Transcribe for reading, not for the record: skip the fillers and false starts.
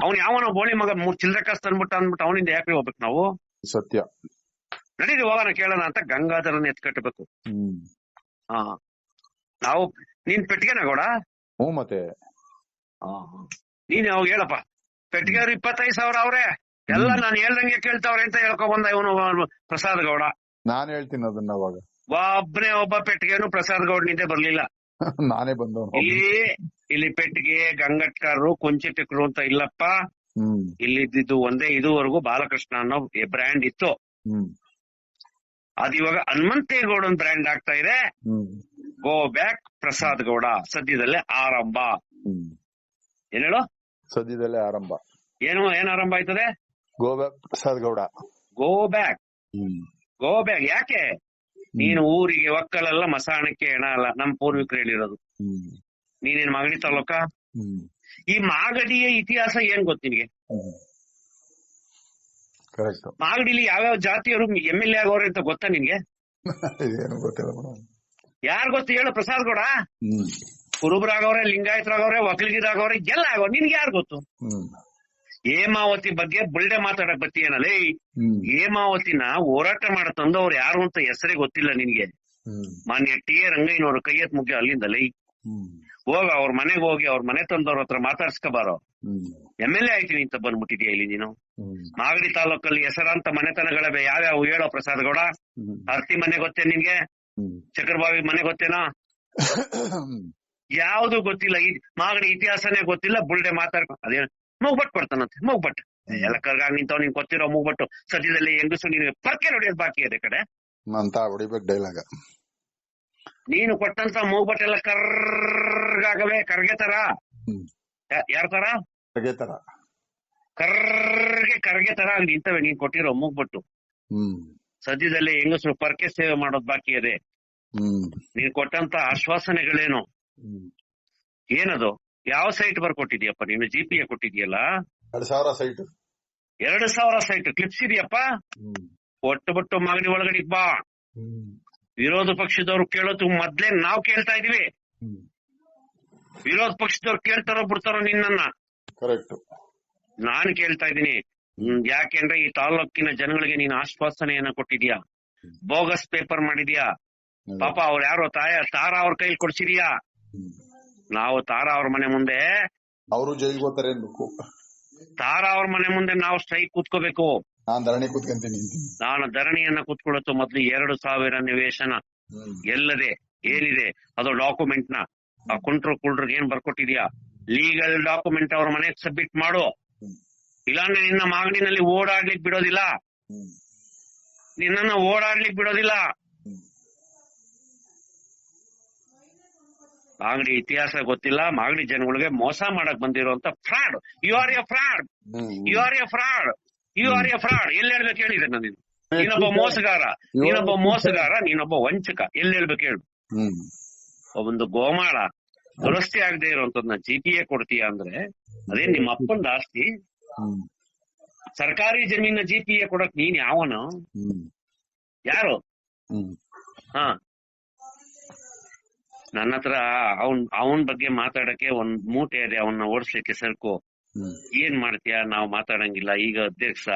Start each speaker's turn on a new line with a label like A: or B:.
A: ಅವ್ನು ಯಾವನೋ ಬೋಳಿ ಮಗ 3 ಚಿಲ್ಲರೆ ಕಾಸು ತಂದ್ಬಿಟ್ಟು ಅಂದ್ಬಿಟ್ಟು ಅವನಿಂದ ಯಾಕೆ ಹೋಗ್ಬೇಕು ನಾವು?
B: ಸತ್ಯ.
A: ನಡೀರಿ ಹೋಗೋಣ ಕೇಳೋಣ ಅಂತ ಗಂಗಾಧರನ ಎತ್ಕಟ್ಟಬೇಕು. ಹಾ, ನಾವು ನೀನ್ ಪೆಟ್ಟಿಗೆನ ಗೌಡ?
B: ಹ್ಞೂ ಮತ್ತೆ
A: ನೀನ್ ಯಾವಾಗ ಹೇಳಪ್ಪ. ಪೆಟ್ಟಿಗೆಯವ್ರು 25,000 ಅವ್ರೆ, ಎಲ್ಲ ನಾನು ಹೇಳ್ದಂಗೆ ಕೇಳ್ತಾವ್ರೆ ಅಂತ ಹೇಳ್ಕೊಬಂದ ಇವನು ಪ್ರಸಾದ್ ಗೌಡ.
B: ನಾನ್ ಹೇಳ್ತೀನಿ ಅದನ್ನ ಅವಾಗ.
A: ಒಬ್ಬ ಪೆಟ್ಟಿಗೆನು ಪ್ರಸಾದ್ ಗೌಡ್ನಿಂದ ಬರ್ಲಿಲ್ಲ.
B: ನಾನೇ ಬಂದವನು.
A: ಇಲ್ಲಿ ಪೆಟ್ಟಿಗೆ ಗಂಗಟ್ಕಾರರು ಕೊಂಚಿಟಿಕರು ಅಂತ ಇಲ್ಲಪ್ಪ. ಇಲ್ಲಿದ್ದು ಒಂದೇ ಇದುವರೆಗೂ ಬಾಲಕೃಷ್ಣ ಅನ್ನೋ ಬ್ರ್ಯಾಂಡ್ ಇತ್ತು. ಅದಿವಾಗ ಹನುಮಂತೇಗೌಡನ್ ಬ್ರ್ಯಾಂಡ್ ಆಗ್ತಾ ಇದೆ. ಗೋ ಬ್ಯಾಕ್ ಪ್ರಸಾದ್ ಗೌಡ, ಸದ್ಯದಲ್ಲೇ ಆರಂಭ. ಏನ್ ಹೇಳು?
B: ಸದ್ಯದಲ್ಲೇ ಆರಂಭ.
A: ಏನ್ ಆರಂಭ ಆಯ್ತದೆ?
B: Go back Prasad Gowda.
A: Go back. Go back ಯಾಕೆ? ನೀನು ಊರಿಗೆ ಒಕ್ಕಲೆಲ್ಲ ಮಸಾಣಕ್ಕೆ ಹೆಣ ಅಲ್ಲ, ನಮ್ ಪೂರ್ವಿಕರು ಹೇಳಿರೋದು. ನೀನೇನ್ ಮಾಗಡಿ ತಾಲೂಕ? ಈ ಮಾಗಡಿಯ ಇತಿಹಾಸ ಏನ್ ಗೊತ್ತು ನಿನ್ಗೆ? ಮಾಗಡಿಲಿ ಯಾವ್ಯಾವ ಜಾತಿಯವರು MLA ಆಗೋರು ಅಂತ ಗೊತ್ತಾ ನಿನ್ಗೆ? ಯಾರು ಗೊತ್ತು ಹೇಳು ಪ್ರಸಾದ್ ಗೌಡ? ಕುರುಬರಾಗವ್ರೆ, ಲಿಂಗಾಯತರಾಗವ್ರೆ, ಒಕ್ಕಲಿಗರಾಗವ್ರೆ, ಎಲ್ಲ ಆಗೋ. ನಿನ್ಗೆ ಯಾರು ಗೊತ್ತು? ಹೇಮಾವತಿ ಬಗ್ಗೆ ಬುಲ್ಡೆ ಮಾತಾಡಕ್ ಬತ್ತೀಯನಲ್ಲ. ಹೇಮಾವತಿನ ಹೋರಾಟ ಮಾಡ ತಂದವ್ರು ಯಾರು ಅಂತ ಹೆಸರೇ ಗೊತ್ತಿಲ್ಲ ನಿನ್ಗೆ. ಮಾನ್ಯ ಟಿ ಎ ರಂಗಯ್ಯನವರು ಕೈ ಎತ್ ಮುಖ್ಯ ಅಲ್ಲಿಂದಲೇ ಹೋಗ ಅವ್ರ ಮನೆಗೆ ಹೋಗಿ ಅವ್ರ ಮನೆ ತಂದವ್ರ ಹತ್ರ ಮಾತಾಡ್ಸ್ಕೊಬಾರೋ. MLA ಆಯ್ತೀನಿ ಅಂತ ಬಂದ್ಬಿಟ್ಟಿದ್ಯಾ ಇಲ್ಲಿ ನೀನು? ಮಾಗಡಿ ತಾಲೂಕಲ್ಲಿ ಹೆಸರಾಂತ ಮನೆತನಗಳವೆ ಯಾವ್ಯಾವ ಹೇಳೋ ಪ್ರಸಾದ್ ಗೌಡ? ಅರ್ತಿ ಮನೆ ಗೊತ್ತೇ ನಿನ್ಗೆ? ಚಕ್ರಬಾವಿ ಮನೆ ಗೊತ್ತೇನೋ? ಯಾವ್ದು ಗೊತ್ತಿಲ್ಲ. ಮಾಗಡಿ ಇತಿಹಾಸನೇ ಗೊತ್ತಿಲ್ಲ. ಬುಲ್ಡೆ ಮಾತಾಡ್ಕೊ ಅದೇ ಮೂಗ್ಬಟ್ ಕೊಡ್ತಾನಂತೆ. ಮೂಗ್ಬಟ್ ಎಲ್ಲ ಕರ್ಗಾಗ ನಿಂತವ್ ನಿನ್ ಗೊತ್ತಿರೋ ಮೂಗ್ಬಟ್ಟು. ಸದ್ಯದಲ್ಲಿ ಹೆಂಗಸು ನೀನು ಪರ್ಕೆ ಹೊಡಿಯೋದು ಬಾಕಿ ಇದೆ ಕಡೆ
B: ಅಂತ ಹೊಡಿಬೇಕು ಡೈಲಾಗ.
A: ನೀನು ಕೊಟ್ಟಂತ ಮೂಗ್ಬಟ್ ಎಲ್ಲ ಕರ್ಗಾಗವೆ. ಕರ್ಗೆ ತರ ಯಾರ ತರ? ಕರ್ಗೆ ತರ ಆಗಿ ನಿಂತವೆ ನೀನ್ ಕೊಟ್ಟಿರೋ ಮೂಗ್ಬಟ್ಟು. ಸದ್ಯದಲ್ಲಿ ಹೆಂಗಸರು ಪರ್ಕೆ ಸೇವೆ ಮಾಡೋದು ಬಾಕಿ ಇದೆ. ನೀನ್ ಕೊಟ್ಟಂತ ಆಶ್ವಾಸನೆಗಳೇನು? ಏನದು? ಯಾವ ಸೈಟ್ ಬರ್ಕೊಟ್ಟಿದ್ಯಪ್ಪ ನೀನು? GPA ಕೊಟ್ಟಿದ್ಯಲ್ಲ 2,000 ಸೈಟ್ ಕ್ಲಿಪ್ಸ್ ಇದೆಯಪ್ಪ. ಒಟ್ಟು ಮಾಗಡಿ ಒಳಗಡೆ ಬಾ. ವಿರೋಧ ಪಕ್ಷದವ್ರು ಕೇಳೋದು ಮೊದ್ಲೇ ನಾವ್ ಕೇಳ್ತಾ ಇದೀವಿ. ವಿರೋಧ ಪಕ್ಷದವ್ರು ಕೇಳ್ತಾರೋ ಬಿಡ್ತಾರೋ ನಿನ್ನನ್ನ? ನಾನು ಕೇಳ್ತಾ ಇದ್ದೀನಿ. ಯಾಕೆಂದ್ರೆ ಈ ತಾಲೂಕಿನ ಜನಗಳಿಗೆ ನೀನು ಆಶ್ವಾಸನೆಯನ್ನ ಕೊಟ್ಟಿದ್ಯಾ, ಬೋಗಸ್ ಪೇಪರ್ ಮಾಡಿದ್ಯಾ. ಪಾಪ ಅವ್ರು ಯಾರೋ ತಾರಾ ಅವ್ರ ಕೈಲಿ ಕೊಡ್ಸಿದ್ಯಾ. ನಾವು ತಾರಾ ಅವ್ರ ಮನೆ ಮುಂದೆ,
B: ಅವರು ಜೈಲ್ಗೆ ಹೋಗ್ತಾರೆ ಅನ್ಬೇಕು.
A: ತಾರಾ ಅವ್ರ ಮನೆ ಮುಂದೆ ನಾವು ಸ್ಟ್ರೈಕ್ ಕೂತ್ಕೋಬೇಕು. ನಾನು ಧರಣಿಯನ್ನ ಕೂತ್ಕೊಳ್ಳೋದು ಮೊದ್ಲು 2,000 ನಿವೇಶನ ಎಲ್ಲದೆ ಏನಿದೆ ಅದು ಡಾಕ್ಯುಮೆಂಟ್ ನ ಆ ಕುಳ್ರಿಗೆ ಏನ್ ಬರ್ಕೊಟ್ಟಿದ್ಯಾ, ಲೀಗಲ್ ಡಾಕ್ಯುಮೆಂಟ್ ಅವ್ರ ಮನೆಗೆ ಸಬ್ಮಿಟ್ ಮಾಡು. ಇಲ್ಲಾಂದ್ರೆ ನಿನ್ನ ಮಾಗಡಿನಲ್ಲಿ ಓಡಾಡ್ಲಿಕ್ ಬಿಡೋದಿಲ್ಲ. ನಿನ್ನನ್ನ ಓಡಾಡ್ಲಿಕ್ ಬಿಡೋದಿಲ್ಲ. ಮಾಗಡಿ ಇತಿಹಾಸ ಗೊತ್ತಿಲ್ಲ. ಮಾಗಡಿ ಜನಗಳಿಗೆ ಮೋಸ ಮಾಡಕ್ ಬಂದಿರುವಂತ fraud. You are a fraud. You are a fraud. You are a fraud. ಎಲ್ಲಿ ಹೇಳ್ಬೇಕು ಹೇಳಿದೆ ನಾನು? ನೀನೊಬ್ಬ ಮೋಸಗಾರ, ನೀನೊಬ್ಬ ವಂಚಕ. ಎಲ್ಲಿ ಹೇಳ್ಬೇಕು ಹೇಳು? ಒಂದು ಗೋಮಾಳ ದುರಸ್ತಿ ಆಗದೆ ಇರುವಂತದ್ನ GPA ಕೊಡ್ತೀಯ ಅಂದ್ರೆ ಅದೇ ನಿಮ್ಮ ಅಪ್ಪಂದ ಆಸ್ತಿ. ಸರ್ಕಾರಿ ಜಮೀನ GPA ಕೊಡಕ್ ನೀನ್ ಯಾವನು? ಯಾರು? ನನ್ನ ಹತ್ರ ಅವನ್ ಬಗ್ಗೆ ಮಾತಾಡಕ್ಕೆ ಒಂದ್ ಮೂಟೆ ಇದೆ. ಅವನ್ನ ಓಡಿಸ್ಲಿಕ್ಕೆ ಸರ್ಕು. ಏನ್ ಮಾಡ್ತೀಯ? ನಾವು ಮಾತಾಡಂಗಿಲ್ಲ. ಈಗ ಅಧ್ಯಕ್ಷ